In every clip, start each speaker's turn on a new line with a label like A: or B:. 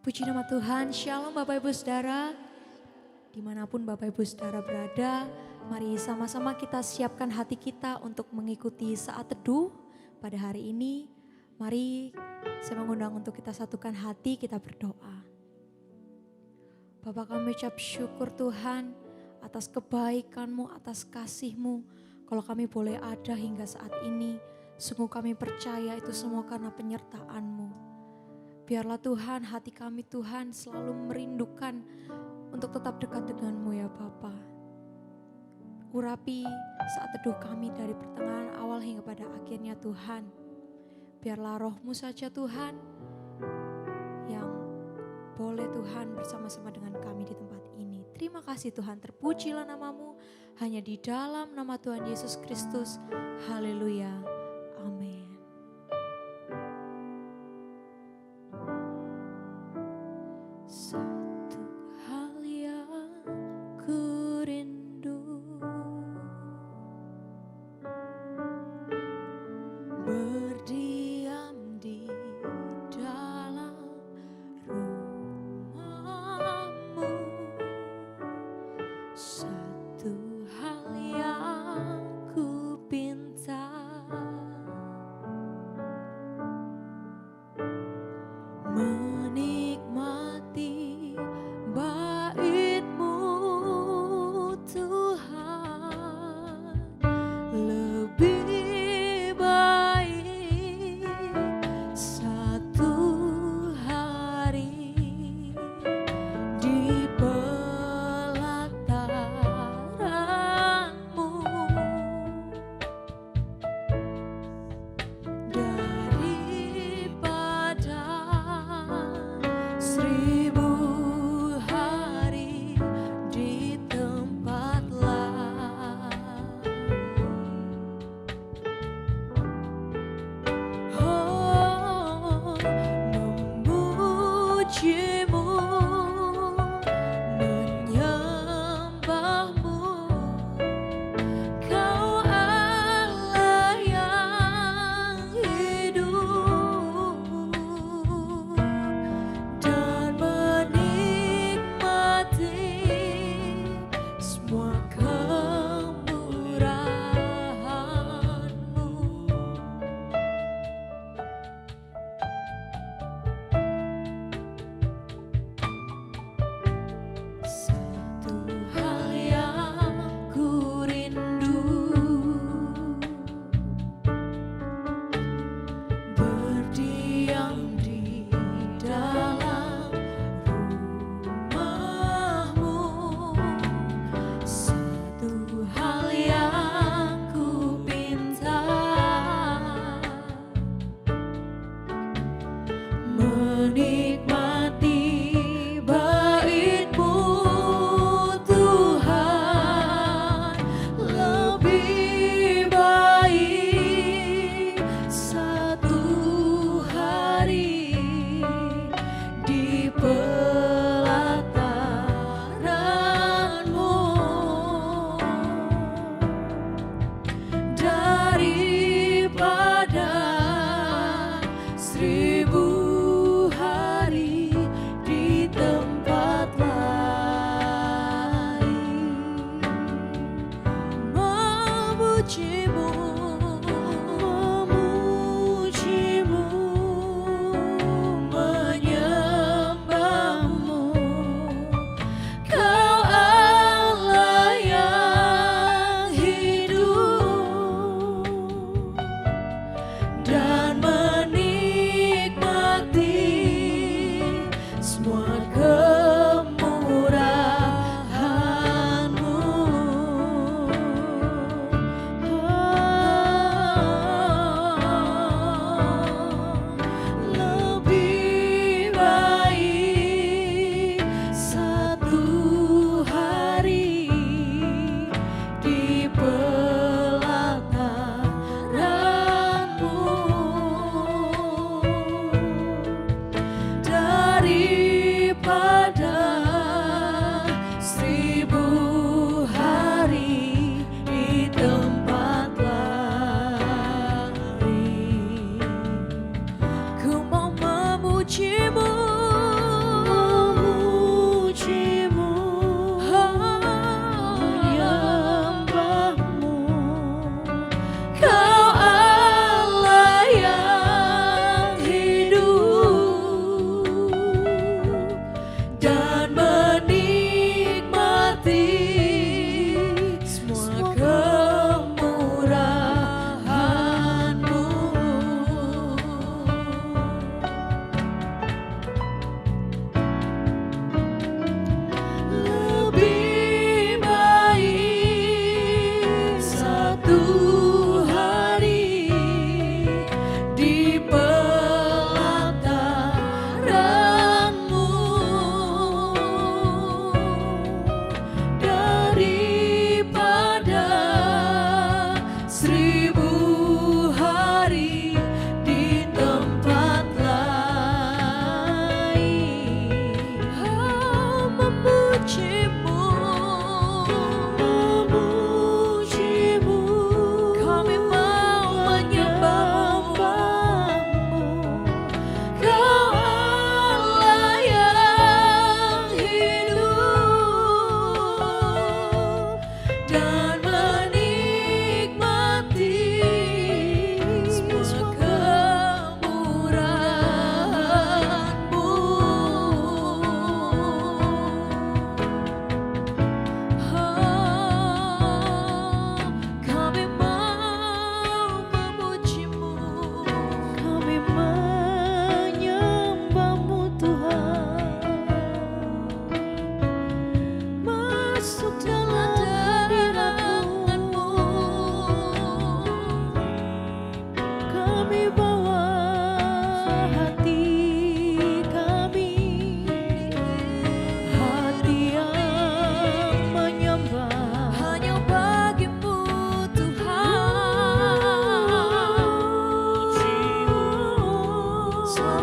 A: Puji nama Tuhan, Shalom Bapak Ibu Saudara. Dimanapun Bapak Ibu Saudara berada, mari sama-sama kita siapkan hati kita untuk mengikuti saat teduh pada hari ini. Mari saya mengundang untuk kita satukan hati, kita berdoa. Bapa, kami ucap syukur Tuhan atas kebaikan-Mu, atas kasih-Mu. Kalau kami boleh ada hingga saat ini, sungguh kami percaya itu semua karena penyertaan-Mu. Biarlah Tuhan, hati kami Tuhan selalu merindukan untuk tetap dekat dengan-Mu ya Bapa. Urapi saat teduh kami dari pertengahan awal hingga pada akhirnya Tuhan. Biarlah roh-Mu saja Tuhan yang boleh Tuhan bersama-sama dengan kami di tempat ini. Terima kasih Tuhan, terpujilah nama-Mu hanya di dalam nama Tuhan Yesus Kristus. Haleluya. Amin. Satu hal yang ku rindu, berdiam di dalam rumah-Mu. Satu hal yang ku pinta, menikmati bait-Mu Tuhan. Lebih baik satu hari di pelataran-Mu daripada 1000 hari di tempat lain. Oh, memuji-Mu, menyembah-Mu, Kau Allah yang hidup, dan menikmati semua kemurahan-Mu. Satu hal yang ku rindu, berdiam di dalam rumah-Mu. Satu hal yang ku pinta, menikmati bait-Mu Tuhan. Lebih baik satu hari di pelataran-Mu daripada 1000 hari di tempat lain. Memuji-Mu, memuji-Mu, menyembah-Mu, Kau Allah yang hidup, dan menikmati semua kemurahan-Mu. Lebih baik satu hari di pelataran-Mu daripada 1000 hari di tempat lain. Ku mau memuji-Mu,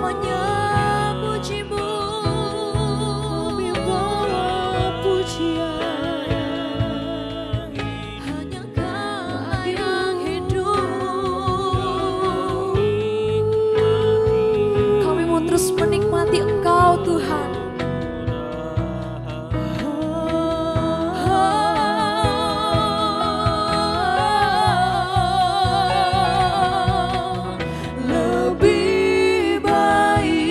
A: hanya pujimu, kami bawa pujian, hanya Kau yang hidup. Kami mau terus menikmati Engkau Tuhan. Lebih baik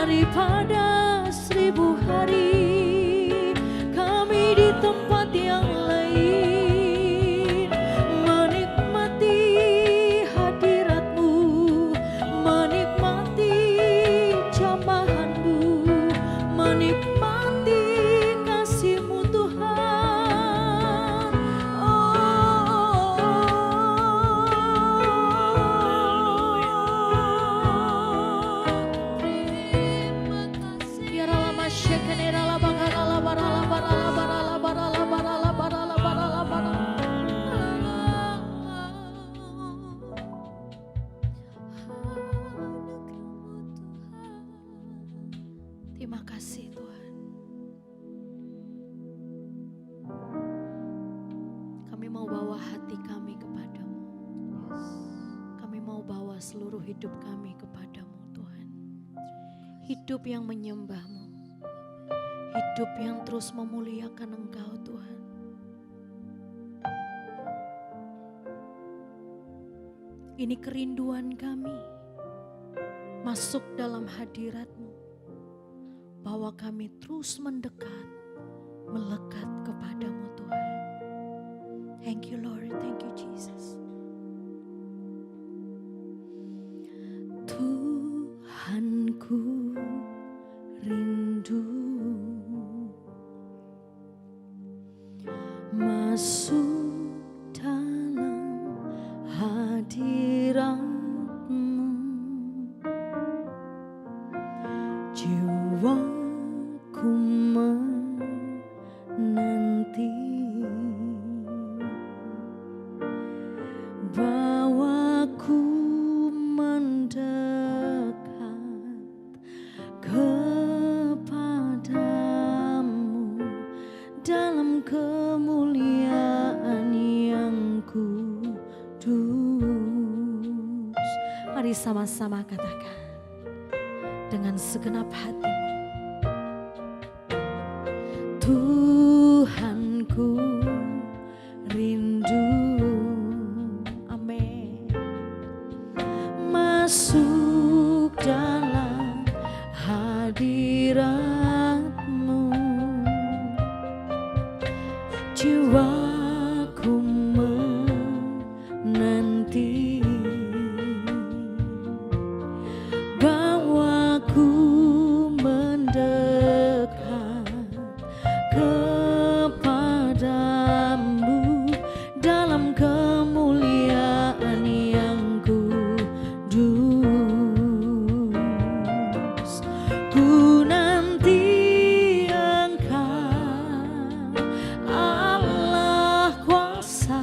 A: daripada 1000 hari kami di tempat yang lain menikmati hadirat-Mu, menikmati jamahan-Mu, menikmati kasih-Mu Tuhan. Terima kasih Tuhan. Kami mau bawa hati kami kepadamu. Kami mau bawa seluruh hidup kami kepadamu Tuhan. Hidup yang menyembah-Mu. Hidup yang terus memuliakan Engkau Tuhan. Ini kerinduan kami. Masuk dalam hadirat-Mu. Bahwa kami terus mendekat, melekat kepadamu Tuhan. Thank you Lord, thank you Jesus. Tuhanku rindu masuk dalam hadirat-Mu. Jiwaku menanti bawaku mendekat kepadamu dalam kemuliaan yang kudus. Mari sama-sama katakan dengan segenap hatimu. Tuhanku rindu, amin, masuk dalam hadirat-Mu. Jiwaku menanti bawaku mendekat kepadamu dalam kemuliaan yang kudus. Ku nanti Engkau Allah kuasa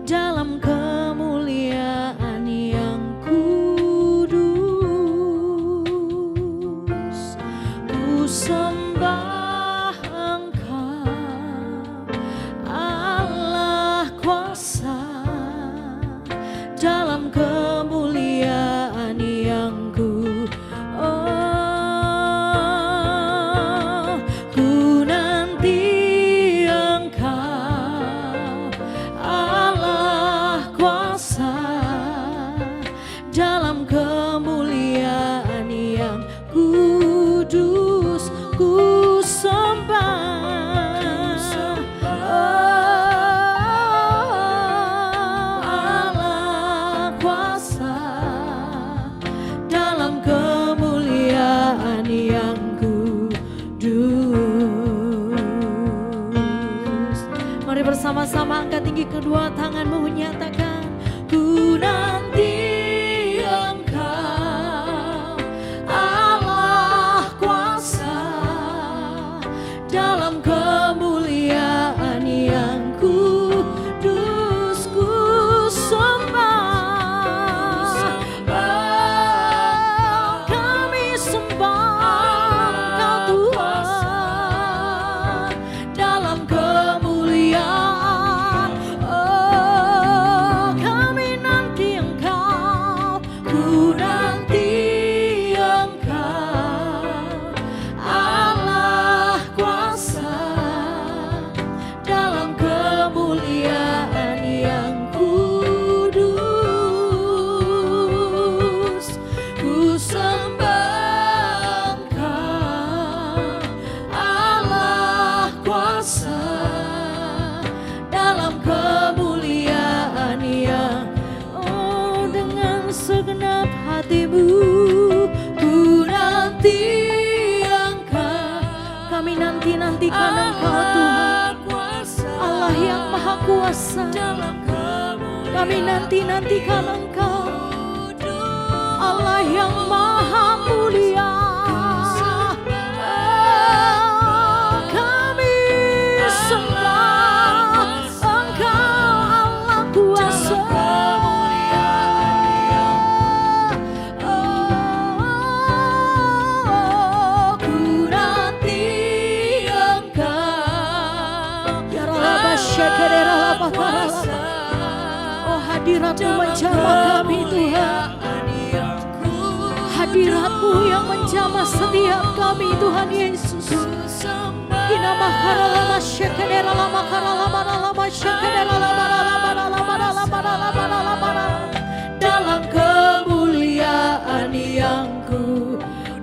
A: dalam kemuliaan yang kudus. Ku sembah Engkau Allah kuasa dalam kemuliaan yang kudus. Ku nanti Engkau Allah kuasa dalam kemuliaan yang kudus. Ku sembah Allah kuasa dalam kemuliaan yang kudus. Mari bersama-sama angkat tinggi kedua tanganmu, menyatakan ku nanti Engkau Allah kuasa dalam kemuliaan yang kudus. Ku sembah, kami sembah Engkau Tuhan dalam kemuliaan. kami nanti-nantikan Engkau, Allah yang maha mulia. Kami sembah Engkau Allah kuasa. Ku nanti Engkau, ya Rabbah syakarera labah. Oh, hadirat-Mu menjamah kami Tuhan. Hadirat-Mu yang menjamah setiap kami Tuhan Yesus. Inama karalama syakarera lama karalama lama syakarera lama dalam kemuliaan yang ku,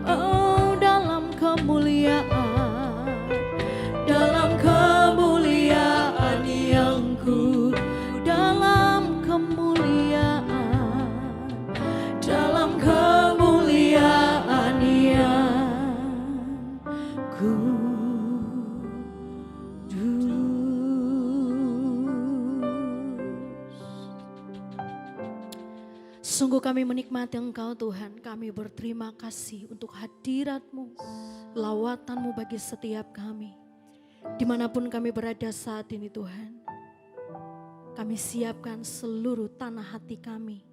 A: oh dalam kemuliaan, dalam kemuliaan yang ku, dalam kemuliaan, dalam kemuliaan yang ku. Sungguh kami menikmati Engkau Tuhan, kami berterima kasih untuk hadirat-Mu, lawatan-Mu bagi setiap kami. Dimanapun kami berada saat ini Tuhan, kami siapkan seluruh tanah hati kami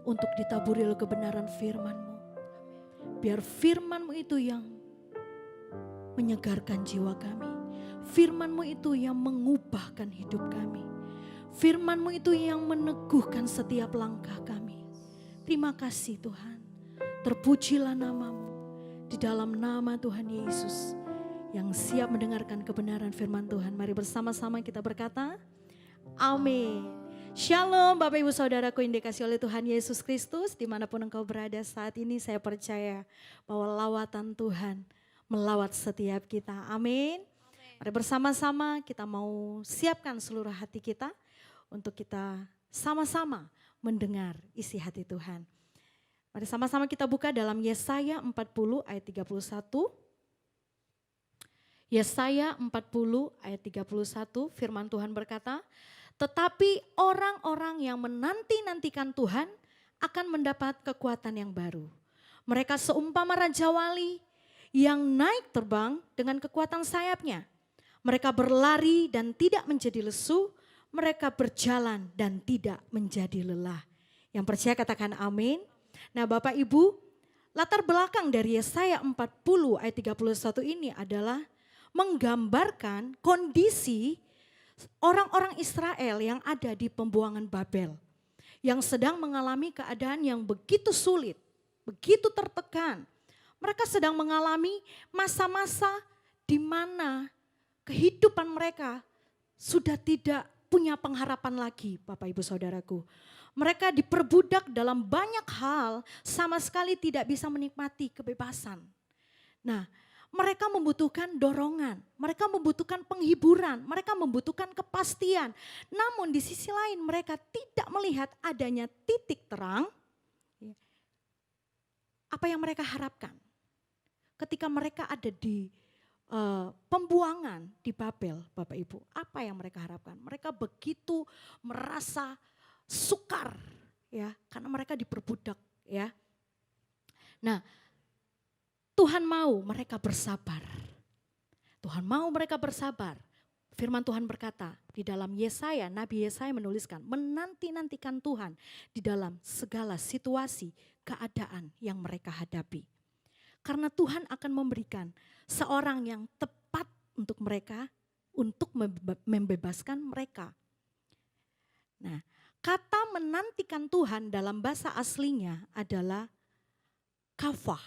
A: untuk ditaburi oleh kebenaran firman-Mu. Biar firman-Mu itu yang menyegarkan jiwa kami. Firman-Mu itu yang mengubahkan hidup kami. Firman-Mu itu yang meneguhkan setiap langkah kami. Terima kasih Tuhan. Terpujilah nama-Mu. Di dalam nama Tuhan Yesus yang siap mendengarkan kebenaran firman Tuhan. Mari bersama-sama kita berkata, amin. Shalom Bapak Ibu Saudaraku yang dikasihi oleh Tuhan Yesus Kristus. Dimanapun engkau berada saat ini, saya percaya bahwa lawatan Tuhan melawat setiap kita. Amin. Mari bersama-sama kita mau siapkan seluruh hati kita untuk kita sama-sama mendengar isi hati Tuhan. Mari sama-sama kita buka dalam Yesaya 40 ayat 31. Yesaya 40 ayat 31, firman Tuhan berkata, tetapi orang-orang yang menanti-nantikan Tuhan akan mendapat kekuatan yang baru. Mereka seumpama raja wali yang naik terbang dengan kekuatan sayapnya. Mereka berlari dan tidak menjadi lesu, mereka berjalan dan tidak menjadi lelah. Yang percaya katakan amin. Nah Bapak Ibu, latar belakang dari Yesaya 40 ayat 31 ini adalah menggambarkan kondisi orang-orang Israel yang ada di pembuangan Babel. Yang sedang mengalami keadaan yang begitu sulit, begitu tertekan. Mereka sedang mengalami masa-masa di mana kehidupan mereka sudah tidak punya pengharapan lagi Bapak Ibu Saudaraku. Mereka diperbudak dalam banyak hal, sama sekali tidak bisa menikmati kebebasan. Nah, mereka membutuhkan dorongan, mereka membutuhkan penghiburan, mereka membutuhkan kepastian. Namun di sisi lain mereka tidak melihat adanya titik terang. Apa yang mereka harapkan ketika mereka ada di pembuangan di Babel, Bapak Ibu, apa yang mereka harapkan? Mereka begitu merasa sukar, ya, karena mereka diperbudak, ya. Nah, Tuhan mau mereka bersabar. Tuhan mau mereka bersabar. Firman Tuhan berkata di dalam Yesaya, Nabi Yesaya menuliskan, menanti-nantikan Tuhan di dalam segala situasi, keadaan yang mereka hadapi. Karena Tuhan akan memberikan seorang yang tepat untuk mereka, untuk membebaskan mereka. Nah, kata menantikan Tuhan dalam bahasa aslinya adalah kafah,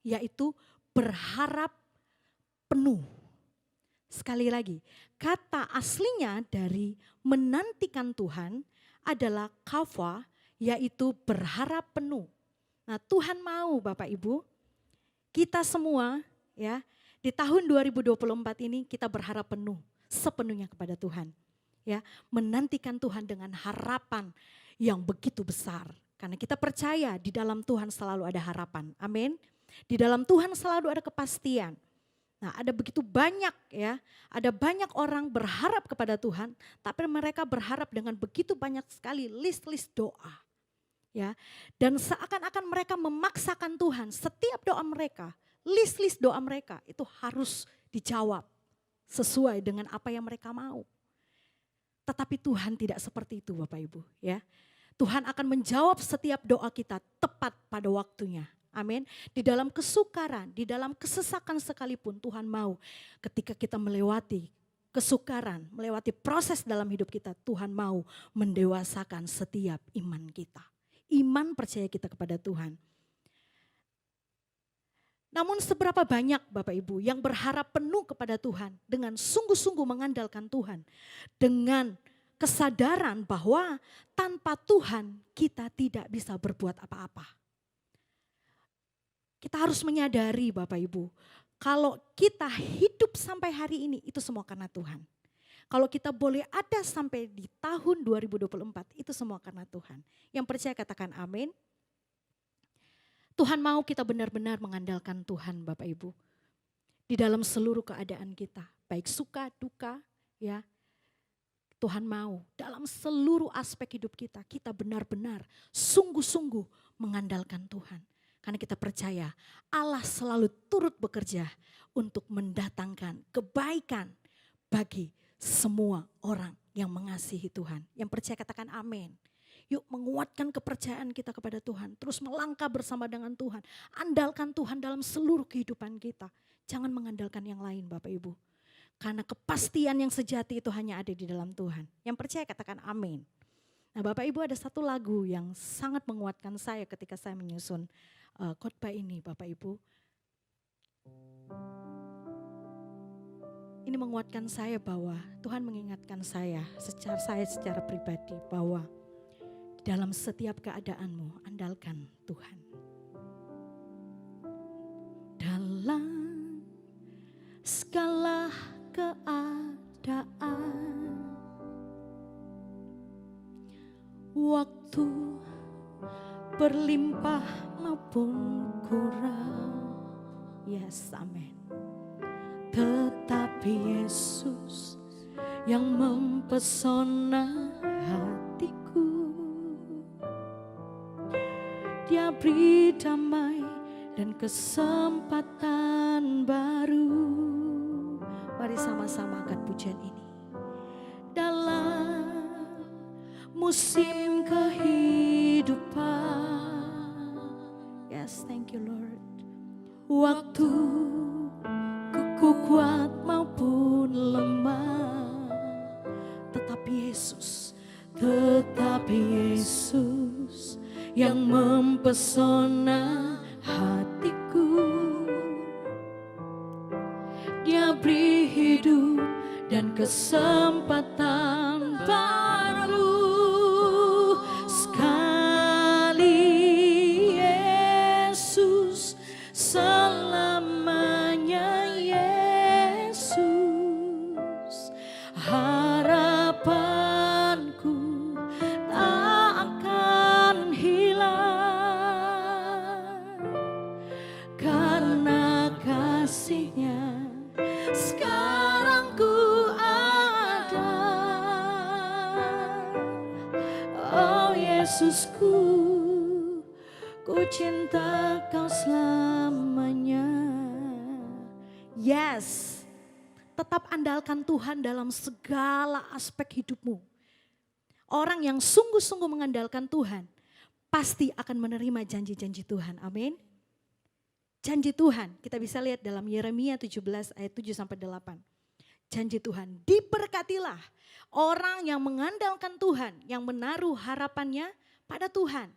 A: yaitu berharap penuh. Sekali lagi, kata aslinya dari menantikan Tuhan adalah kafah, yaitu berharap penuh. Nah, Tuhan mau Bapak Ibu, kita semua ya di tahun 2024 ini kita berharap penuh, sepenuhnya kepada Tuhan. Ya, menantikan Tuhan dengan harapan yang begitu besar. Karena kita percaya di dalam Tuhan selalu ada harapan. Amin. Di dalam Tuhan selalu ada kepastian.
B: Nah, ada begitu banyak ya, ada banyak orang berharap kepada Tuhan, tapi mereka berharap dengan begitu banyak sekali list-list doa. Ya, dan seakan-akan mereka memaksakan Tuhan, setiap doa mereka, list-list doa mereka itu harus dijawab sesuai dengan apa yang mereka mau. Tetapi Tuhan tidak seperti itu Bapak Ibu ya. Tuhan akan menjawab setiap doa kita tepat pada waktunya. Amin. Di dalam kesukaran, di dalam kesesakan sekalipun Tuhan mau ketika kita melewati kesukaran, melewati proses dalam hidup kita, Tuhan mau mendewasakan setiap iman kita. Iman percaya kita kepada Tuhan. Namun seberapa banyak Bapak Ibu yang berharap penuh kepada Tuhan dengan sungguh-sungguh mengandalkan Tuhan. Dengan kesadaran bahwa tanpa Tuhan kita tidak bisa berbuat apa-apa. Kita harus menyadari Bapak Ibu, kalau kita hidup sampai hari ini itu semua karena Tuhan. Kalau kita boleh ada sampai di tahun 2024 itu semua karena Tuhan. Yang percaya katakan amin. Tuhan mau kita benar-benar mengandalkan Tuhan Bapak Ibu. Di dalam seluruh keadaan kita, baik suka, duka, ya. Tuhan mau dalam seluruh aspek hidup kita, kita benar-benar sungguh-sungguh mengandalkan Tuhan. Karena kita percaya Allah selalu turut bekerja untuk mendatangkan kebaikan bagi semua orang yang mengasihi Tuhan. Yang percaya katakan amin. Yuk menguatkan kepercayaan kita kepada Tuhan. Terus melangkah bersama dengan Tuhan. Andalkan Tuhan dalam seluruh kehidupan kita. Jangan mengandalkan yang lain Bapak Ibu. Karena kepastian yang sejati itu hanya ada di dalam Tuhan. Yang percaya katakan amin. Nah Bapak Ibu ada satu lagu yang sangat menguatkan saya ketika saya menyusun khotbah ini Bapak Ibu. Ini menguatkan saya bahwa Tuhan mengingatkan saya secara pribadi bahwa dalam setiap keadaanmu andalkan Tuhan. Dalam segala keadaan, waktu berlimpah maupun kurang, yes amin. Tetapi Yesus yang mempesona hatiku, Dia beri damai dan kesempatan baru. Mari sama-sama angkat pujian ini. Dalam musim kehidupan, yes thank you Lord. Waktu ku kuat maupun lemah, tetapi Yesus yang mempesona hatiku, Dia beri hidup dan kesempatan baru. Sekali Yesus, selamanya Yesus, harapanku tak akan hilang karena kasih-Nya sekarang ku ada. Oh Yesusku, ku cinta Kau selamanya. Yes, tetap andalkan Tuhan dalam segala aspek hidupmu. Orang yang sungguh-sungguh mengandalkan Tuhan pasti akan menerima janji-janji Tuhan. Amin. Janji Tuhan kita bisa lihat dalam Yeremia 17 ayat 7-8. Janji Tuhan, diberkatilah orang yang mengandalkan Tuhan, yang menaruh harapannya pada Tuhan.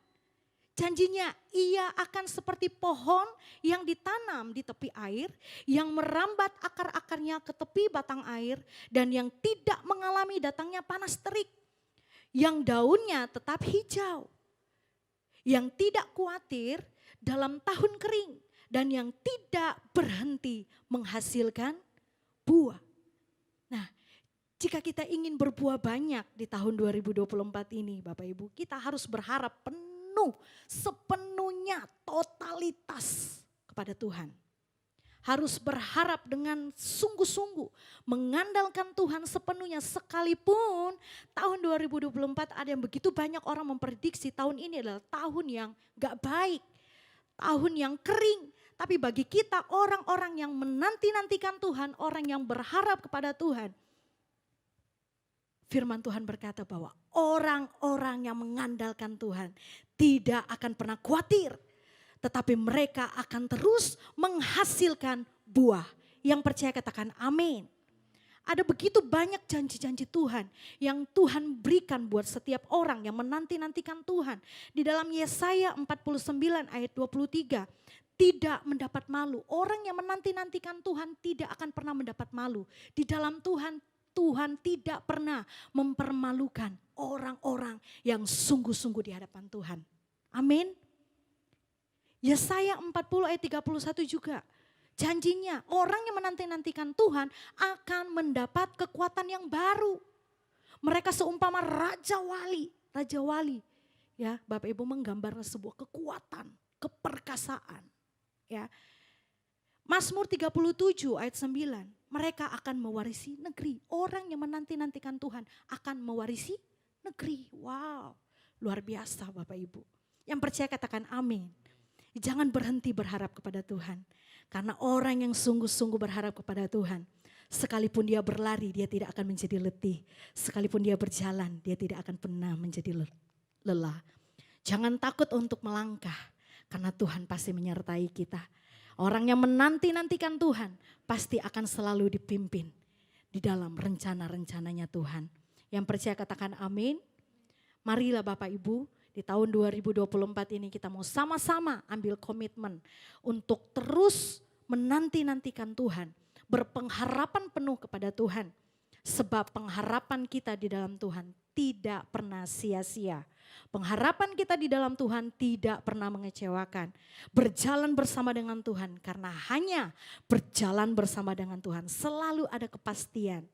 B: Janjinya ia akan seperti pohon yang ditanam di tepi air, yang merambat akar-akarnya ke tepi batang air, dan yang tidak mengalami datangnya panas terik, yang daunnya tetap hijau, yang tidak khawatir dalam tahun kering, dan yang tidak berhenti menghasilkan buah. Nah, jika kita ingin berbuah banyak di tahun 2024 ini Bapak Ibu, kita harus berharap penuh, sepenuhnya, totalitas kepada Tuhan. harus berharap dengan sungguh-sungguh, mengandalkan Tuhan sepenuhnya, sekalipun tahun 2024 ada yang begitu banyak orang memprediksi tahun ini adalah tahun yang gak baik, tahun yang kering. Tapi bagi kita orang-orang yang menanti-nantikan Tuhan, orang yang berharap kepada Tuhan, firman Tuhan berkata bahwa orang-orang yang mengandalkan Tuhan tidak akan pernah khawatir, tetapi mereka akan terus menghasilkan buah. Yang percaya katakan amin. Ada begitu banyak janji-janji Tuhan yang Tuhan berikan buat setiap orang yang menanti-nantikan Tuhan. Di dalam Yesaya 49 ayat 23, tidak mendapat malu. Orang yang menanti-nantikan Tuhan tidak akan pernah mendapat malu. Di dalam Tuhan, Tuhan tidak pernah mempermalukan orang-orang yang sungguh-sungguh di hadapan Tuhan. Amin. Yesaya 40 ayat 31 juga. Janjinya orang yang menanti-nantikan Tuhan akan mendapat kekuatan yang baru. Mereka seumpama raja wali. Raja wali, ya Bapak Ibu, menggambar sebuah kekuatan, keperkasaan. Ya. Mazmur 37 ayat 9. Mereka akan mewarisi negeri. Orang yang menanti-nantikan Tuhan akan mewarisi negeri. Wow, luar biasa Bapak Ibu. Yang percaya katakan amin. Jangan berhenti berharap kepada Tuhan. Karena orang yang sungguh-sungguh berharap kepada Tuhan, sekalipun dia berlari, dia tidak akan menjadi letih. Sekalipun dia berjalan, dia tidak akan pernah menjadi lelah. Jangan takut untuk melangkah, karena Tuhan pasti menyertai kita. Orang yang menanti-nantikan Tuhan pasti akan selalu dipimpin di dalam rencana-rencananya Tuhan. Yang percaya katakan amin. Marilah Bapak Ibu, di tahun 2024 ini kita mau sama-sama ambil komitmen untuk terus menanti-nantikan Tuhan. Berpengharapan penuh kepada Tuhan. Sebab pengharapan kita di dalam Tuhan tidak pernah sia-sia. Pengharapan kita di dalam Tuhan tidak pernah mengecewakan. Berjalan bersama dengan Tuhan, karena hanya berjalan bersama dengan Tuhan selalu ada kepastian.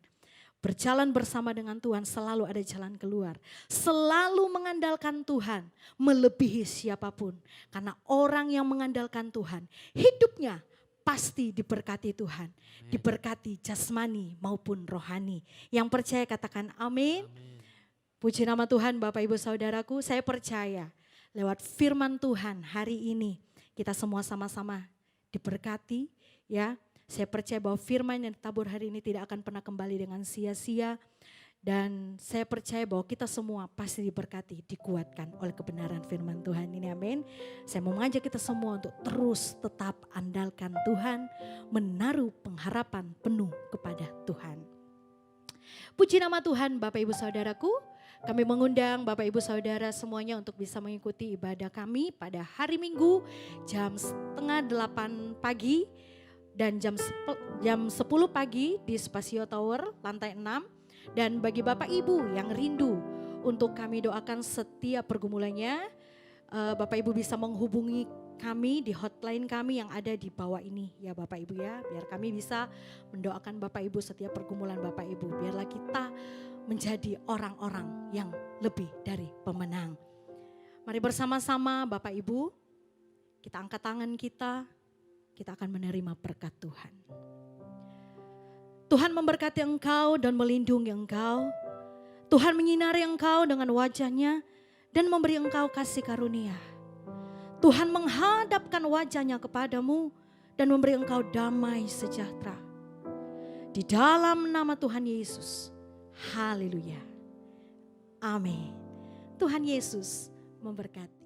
B: Berjalan bersama dengan Tuhan selalu ada jalan keluar. Selalu mengandalkan Tuhan melebihi siapapun. Karena orang yang mengandalkan Tuhan hidupnya pasti diberkati Tuhan. Diberkati jasmani maupun rohani. Yang percaya katakan amin. Puji nama Tuhan Bapak Ibu Saudaraku, saya percaya lewat firman Tuhan hari ini kita semua sama-sama diberkati ya. Saya percaya bahwa firman yang ditabur hari ini tidak akan pernah kembali dengan sia-sia. Dan saya percaya bahwa kita semua pasti diberkati, dikuatkan oleh kebenaran firman Tuhan ini, amin. Saya mau mengajak kita semua untuk terus tetap andalkan Tuhan, menaruh pengharapan penuh kepada Tuhan. Puji nama Tuhan Bapak Ibu Saudaraku. Kami mengundang Bapak Ibu Saudara semuanya untuk bisa mengikuti ibadah kami pada hari Minggu jam 7:30 pagi. Dan jam 10 pagi di Spasio Tower lantai 6. Dan bagi Bapak Ibu yang rindu untuk kami doakan setiap pergumulannya, Bapak Ibu bisa menghubungi kami di hotline kami yang ada di bawah ini ya Bapak Ibu ya. Biar kami bisa mendoakan Bapak Ibu setiap pergumulan Bapak Ibu. Biarlah kita menjadi orang-orang yang lebih dari pemenang. Mari bersama-sama Bapak Ibu, kita angkat tangan kita akan menerima berkat Tuhan. Tuhan memberkati engkau dan melindungi engkau. Tuhan menyinari engkau dengan wajahnya dan memberi engkau kasih karunia. Tuhan menghadapkan wajahnya kepadamu dan memberi engkau damai sejahtera. Di dalam nama Tuhan Yesus. Haleluya. Amin. Tuhan Yesus memberkati.